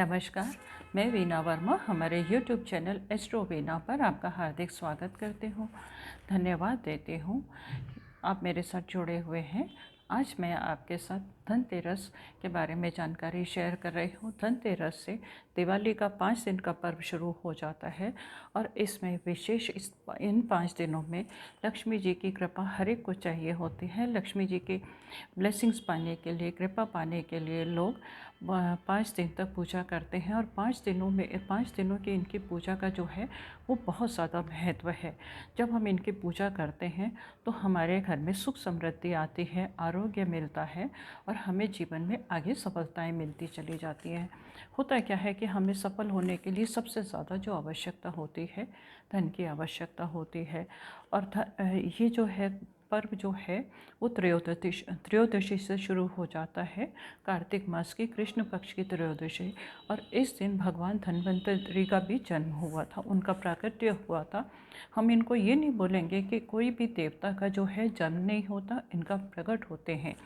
नमस्कार, मैं वीना वर्मा हमारे YouTube चैनल एस्ट्रो वीना पर आपका हार्दिक स्वागत करती हूँ। धन्यवाद देती हूँ आप मेरे साथ जुड़े हुए हैं। आज मैं आपके साथ धनतेरस के बारे में जानकारी शेयर कर रही हूँ। धनतेरस से दिवाली का 5 दिन का पर्व शुरू हो जाता है और इसमें विशेष इन 5 दिनों में लक्ष्मी जी की कृपा हर एक को चाहिए होती है। लक्ष्मी जी की ब्लेसिंग्स पाने के लिए, कृपा पाने के लिए लोग 5 दिन तक पूजा करते हैं और 5 दिनों की इनकी पूजा का जो है वो बहुत ज़्यादा महत्व है। जब हम इनकी पूजा करते हैं तो हमारे घर में सुख समृद्धि आती है, आरोग्य मिलता है और हमें जीवन में आगे सफलताएं मिलती चली जाती हैं। होता क्या है कि हमें सफल होने के लिए सबसे ज़्यादा जो आवश्यकता होती है, धन की आवश्यकता होती है। और ये जो है पर्व जो है वो त्रयोदशी से शुरू हो जाता है। कार्तिक मास की कृष्ण पक्ष की त्रयोदशी, और इस दिन भगवान धन्वंतरि का भी जन्म हुआ था, उनका प्राकट्य हुआ था। हम इनको ये नहीं बोलेंगे कि कोई भी देवता का जो है जन्म नहीं होता, इनका प्रकट होते हैं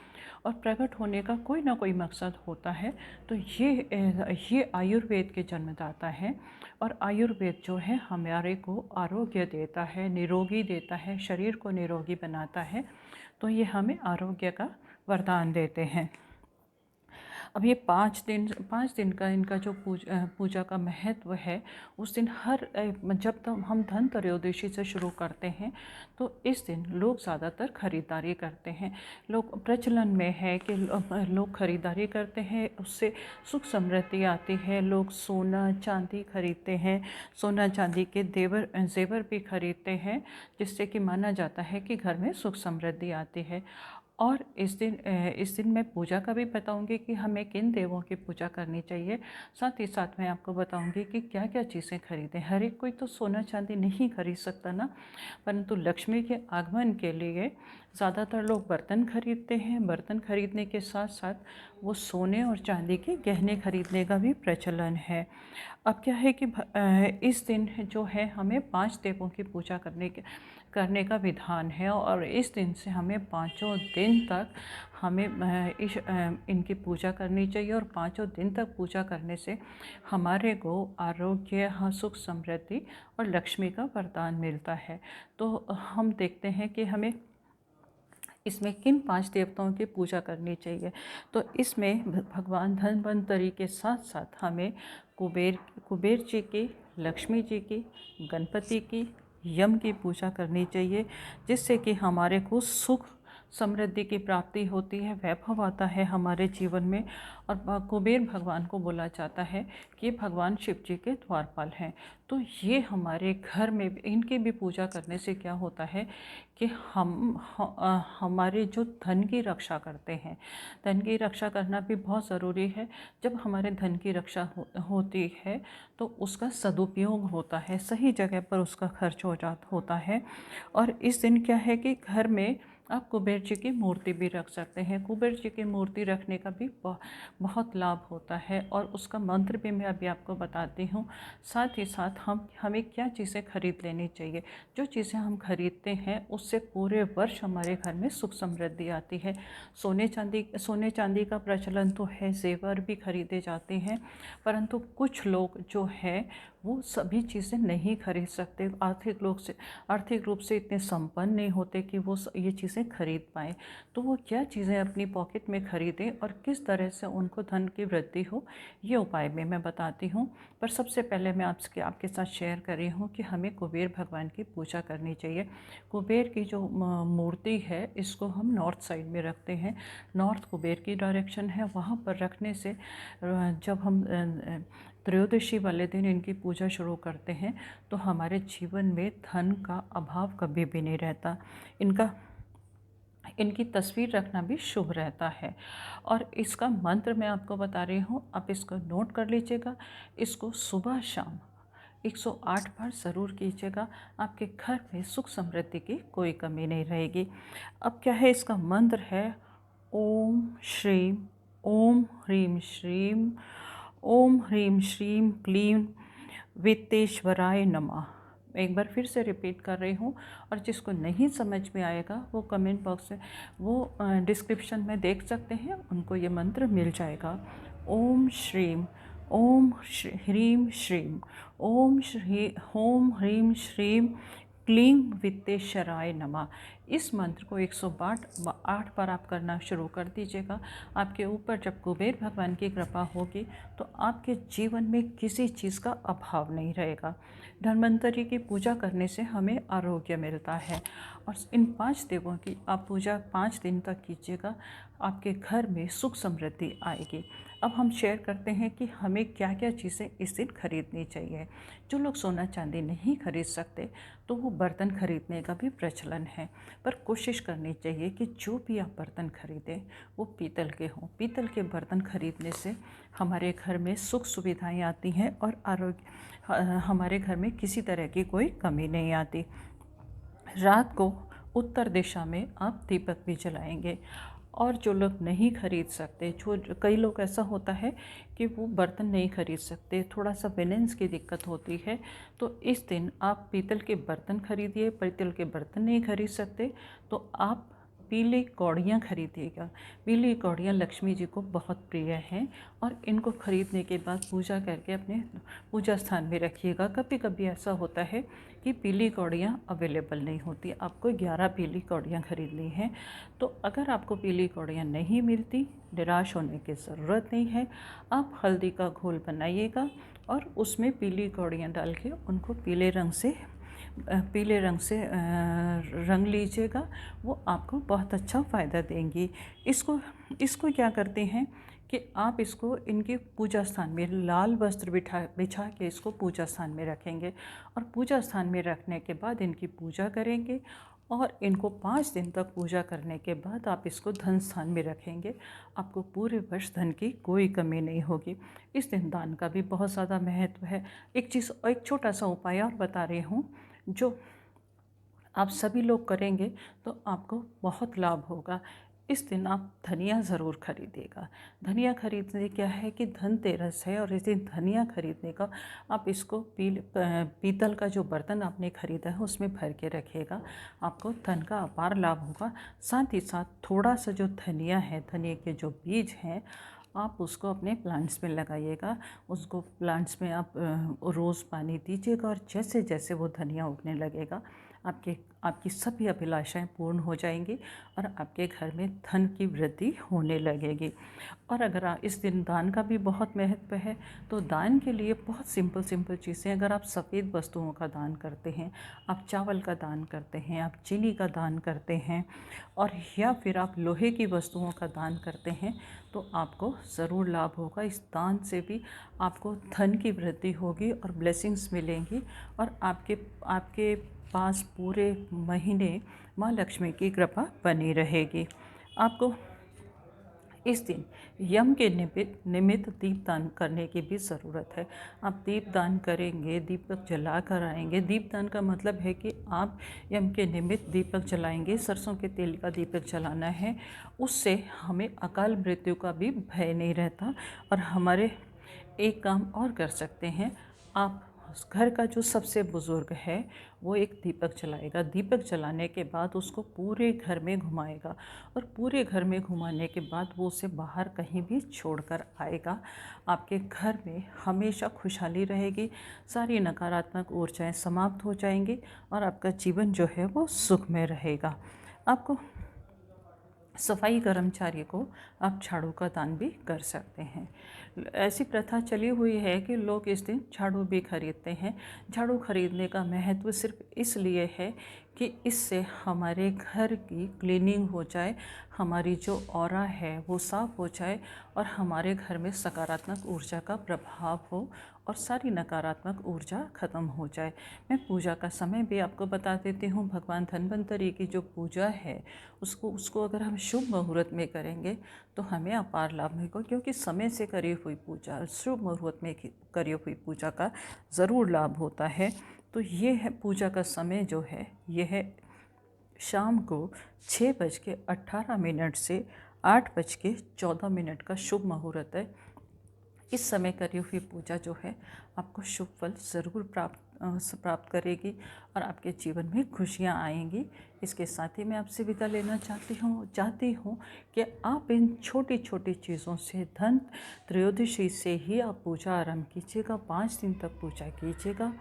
और प्रकट होने का कोई ना कोई मकसद होता है। तो ये आयुर्वेद के जन्मदाता हैं और आयुर्वेद जो है हमारे को आरोग्य देता है, निरोगी देता है, शरीर को निरोगी बनाता है। तो ये हमें आरोग्य का वरदान देते हैं। अब ये 5 दिन का इनका जो पूजा का महत्व है, उस दिन जब तक हम धन त्रयोदशी से शुरू करते हैं तो इस दिन लोग ज़्यादातर ख़रीदारी करते हैं। लोग प्रचलन में है कि लोग ख़रीदारी करते हैं, उससे सुख समृद्धि आती है। लोग सोना चांदी खरीदते हैं, सोना चांदी के जेवर भी खरीदते हैं, जिससे कि माना जाता है कि घर में सुख समृद्धि आती है। और इस दिन मैं पूजा का भी बताऊंगी कि हमें किन देवों की पूजा करनी चाहिए। साथ ही साथ मैं आपको बताऊंगी कि क्या क्या चीज़ें खरीदें। हर एक कोई तो सोना चांदी नहीं खरीद सकता ना, परंतु लक्ष्मी के आगमन के लिए ज़्यादातर लोग बर्तन खरीदते हैं। बर्तन खरीदने के साथ साथ वो सोने और चांदी के गहने खरीदने का भी प्रचलन है। अब क्या है कि इस दिन जो है हमें 5 देवों की पूजा करने का विधान है और इस दिन से हमें 5 दिन तक इनकी पूजा करनी चाहिए। और 5 दिन तक पूजा करने से हमारे को आरोग्य, सुख समृद्धि और लक्ष्मी का वरदान मिलता है। तो हम देखते हैं कि हमें इसमें किन 5 देवताओं की पूजा करनी चाहिए। तो इसमें भगवान धन्वंतरि के साथ साथ हमें कुबेर जी की, लक्ष्मी जी की, गणपति की, यम की पूजा करनी चाहिए, जिससे कि हमारे को सुख समृद्धि की प्राप्ति होती है, वैभव आता है हमारे जीवन में। और कुबेर भगवान को बोला जाता है कि भगवान शिव जी के द्वारपाल हैं। तो ये हमारे घर में इनकी भी पूजा करने से क्या होता है कि हमारे जो धन की रक्षा करते हैं। धन की रक्षा करना भी बहुत ज़रूरी है। जब हमारे धन की रक्षा होती है तो उसका सदुपयोग होता है, सही जगह पर उसका खर्च होता है। और इस दिन क्या है कि घर में आप कुबेर जी की मूर्ति भी रख सकते हैं। कुबेर जी की मूर्ति रखने का भी बहुत लाभ होता है और उसका मंत्र भी मैं अभी आपको बताती हूँ। साथ ही साथ हमें क्या चीज़ें खरीद लेनी चाहिए। जो चीज़ें हम खरीदते हैं उससे पूरे वर्ष हमारे घर में सुख समृद्धि आती है। सोने चांदी का प्रचलन तो है, जेवर भी खरीदे जाते हैं, परंतु कुछ लोग जो है वो सभी चीज़ें नहीं खरीद सकते। आर्थिक रूप से इतने संपन्न नहीं होते कि वो ये चीज़ें खरीद पाएँ। तो वो क्या चीज़ें अपनी पॉकेट में खरीदें और किस तरह से उनको धन की वृद्धि हो, ये उपाय भी मैं बताती हूँ। पर सबसे पहले मैं आपके साथ शेयर कर रही हूँ कि हमें कुबेर भगवान की पूजा करनी चाहिए। कुबेर की जो मूर्ति है, इसको हम नॉर्थ साइड में रखते हैं। नॉर्थ कुबेर की डायरेक्शन है, वहाँ पर रखने से जब हम त्रयोदशी वाले दिन इनकी पूजा शुरू करते हैं तो हमारे जीवन में धन का अभाव कभी भी नहीं रहता। इनकी तस्वीर रखना भी शुभ रहता है। और इसका मंत्र मैं आपको बता रही हूँ, आप इसको नोट कर लीजिएगा। इसको सुबह शाम 108 बार ज़रूर कीजिएगा। आपके घर में सुख समृद्धि की कोई कमी नहीं रहेगी। अब क्या है, इसका मंत्र है ओम श्रीम ओम ह्रीम श्रीम ओम ह्रीम श्रीम क्लीम वित्तेश्वराय नमः। एक बार फिर से रिपीट कर रही हूँ, और जिसको नहीं समझ में आएगा वो कमेंट बॉक्स में, वो डिस्क्रिप्शन में देख सकते हैं, उनको ये मंत्र मिल जाएगा। ओम श्रीम ओम ह्रीं श्रीं, ओम ह्रीं श्रीं क्लीं वित्तेश्वराय नमः। इस मंत्र को 108 बार आप करना शुरू कर दीजिएगा। आपके ऊपर जब कुबेर भगवान की कृपा होगी तो आपके जीवन में किसी चीज़ का अभाव नहीं रहेगा। धन्वंतरि की पूजा करने से हमें आरोग्य मिलता है और इन 5 देवों की आप पूजा 5 दिन तक कीजिएगा। आपके घर में सुख समृद्धि आएगी। अब हम शेयर करते हैं कि हमें क्या क्या चीज़ें इस दिन खरीदनी चाहिए। जो लोग सोना चांदी नहीं खरीद सकते तो वो बर्तन खरीदने का भी प्रचलन है, पर कोशिश करनी चाहिए कि जो भी आप बर्तन खरीदें वो पीतल के हों। पीतल के बर्तन खरीदने से हमारे घर में सुख सुविधाएं आती हैं और हमारे घर में किसी तरह की कोई कमी नहीं आती। रात को उत्तर दिशा में आप दीपक भी जलाएंगे। और जो लोग नहीं खरीद सकते, जो कई लोग ऐसा होता है कि वो बर्तन नहीं खरीद सकते, थोड़ा सा फाइनेंस की दिक्कत होती है, तो इस दिन आप पीतल के बर्तन खरीदिए। पीतल के बर्तन नहीं खरीद सकते तो आप पीली कौड़ियाँ खरीदिएगा। पीली कौड़ियाँ लक्ष्मी जी को बहुत प्रिय हैं और इनको खरीदने के बाद पूजा करके अपने पूजा स्थान में रखिएगा। कभी कभी ऐसा होता है कि पीली कौड़ियाँ अवेलेबल नहीं होती, आपको 11 पीली कौड़ियाँ खरीदनी हैं। तो अगर आपको पीली कौड़ियाँ नहीं मिलती, निराश होने की ज़रूरत नहीं है। आप हल्दी का घोल बनाइएगा और उसमें पीली कौड़ियाँ डाल के उनको पीले रंग से रंग लीजिएगा। वो आपको बहुत अच्छा फ़ायदा देंगी। इसको क्या करते हैं कि आप इसको इनके पूजा स्थान में लाल वस्त्र बिछा के इसको पूजा स्थान में रखेंगे और पूजा स्थान में रखने के बाद इनकी पूजा करेंगे और इनको 5 दिन तक पूजा करने के बाद आप इसको धन स्थान में रखेंगे। आपको पूरे वर्ष धन की कोई कमी नहीं होगी। इस दिन दान का भी बहुत ज़्यादा महत्व है। एक छोटा सा उपाय और बता रही हूँ, जो आप सभी लोग करेंगे तो आपको बहुत लाभ होगा। इस दिन आप धनिया ज़रूर खरीदिएगा। धनिया खरीदने क्या है कि धनतेरस है और इस दिन धनिया खरीदने का आप इसको पीतल का जो बर्तन आपने खरीदा है उसमें भर के रखिएगा। आपको धन का अपार लाभ होगा। साथ ही साथ थोड़ा सा जो धनिया है, धनिया के जो बीज हैं, आप उसको अपने प्लांट्स में लगाइएगा। उसको प्लांट्स में आप रोज़ पानी दीजिएगा और जैसे जैसे वो धनिया उगने लगेगा आपकी सभी अभिलाषाएं पूर्ण हो जाएंगी और आपके घर में धन की वृद्धि होने लगेगी। और अगर इस दिन दान का भी बहुत महत्व है, तो दान के लिए बहुत सिंपल चीज़ें, अगर आप सफ़ेद वस्तुओं का दान करते हैं, आप चावल का दान करते हैं, आप चीनी का दान करते हैं और या फिर आप लोहे की वस्तुओं का दान करते हैं, तो आपको ज़रूर लाभ होगा। इस दान से भी आपको धन की वृद्धि होगी और ब्लेसिंग्स मिलेंगी और आपके पास पूरे महीने माँ लक्ष्मी की कृपा बनी रहेगी। आपको इस दिन यम के निमित्त दीपदान करने की भी ज़रूरत है। आप दीपदान करेंगे, दीपक जला कर आएंगे। दीपदान का मतलब है कि आप यम के निमित्त दीपक जलाएंगे। सरसों के तेल का दीपक जलाना है। उससे हमें अकाल मृत्यु का भी भय नहीं रहता। और हमारे एक काम और कर सकते हैं, आप घर का जो सबसे बुज़ुर्ग है वो एक दीपक जलाएगा। दीपक जलाने के बाद उसको पूरे घर में घुमाएगा और पूरे घर में घुमाने के बाद वो उसे बाहर कहीं भी छोड़कर आएगा। आपके घर में हमेशा खुशहाली रहेगी, सारी नकारात्मक ऊर्जाएं समाप्त हो जाएंगी और आपका जीवन जो है वो सुखमय रहेगा। आपको सफाई कर्मचारी को आप झाड़ू का दान भी कर सकते हैं। ऐसी प्रथा चली हुई है कि लोग इस दिन झाड़ू भी खरीदते हैं। झाड़ू खरीदने का महत्व सिर्फ इसलिए है कि इससे हमारे घर की क्लीनिंग हो जाए, हमारी जो ऑरा है वो साफ़ हो जाए और हमारे घर में सकारात्मक ऊर्जा का प्रभाव हो और सारी नकारात्मक ऊर्जा ख़त्म हो जाए। मैं पूजा का समय भी आपको बता देती हूँ। भगवान धन्वंतरि की जो पूजा है उसको अगर हम शुभ मुहूर्त में करेंगे तो हमें अपार लाभ मिलेगा, क्योंकि समय से करी हुई पूजा, शुभ मुहूर्त में करी हुई पूजा का ज़रूर लाभ होता है। तो ये है पूजा का समय जो है, ये है शाम को 6:18 से 8:14 का शुभ मुहूर्त है। इस समय करी हुई पूजा जो है आपको शुभ फल ज़रूर प्राप्त प्राप्त करेगी और आपके जीवन में खुशियाँ आएंगी। इसके साथ ही मैं आपसे विदा लेना चाहती हूँ कि आप इन छोटी छोटी चीज़ों से धन त्रयोदशी से ही आप पूजा आरंभ कीजिएगा, 5 दिन तक पूजा कीजिएगा,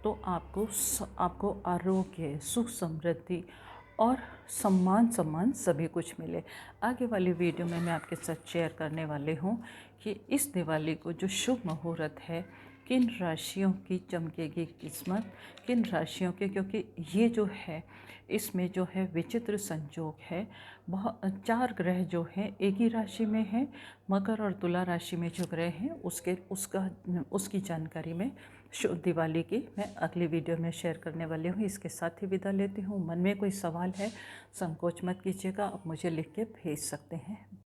तो आपको आरोग्य, सुख, समृद्धि और सम्मान सभी कुछ मिले। आगे वाली वीडियो में मैं आपके साथ शेयर करने वाली हूँ कि इस दिवाली को जो शुभ मुहूर्त है, किन राशियों की चमकेगी किस्मत, किन राशियों के, क्योंकि ये जो है इसमें जो है विचित्र संयोग है। बहुत 4 ग्रह जो हैं एक ही राशि में हैं। मकर और तुला राशि में जो ग्रह हैं उसकी जानकारी में दिवाली की मैं अगली वीडियो में शेयर करने वाली हूँ। इसके साथ ही विदा लेती हूँ। मन में कोई सवाल है संकोच मत कीजिएगा, आप मुझे लिख के भेज सकते हैं।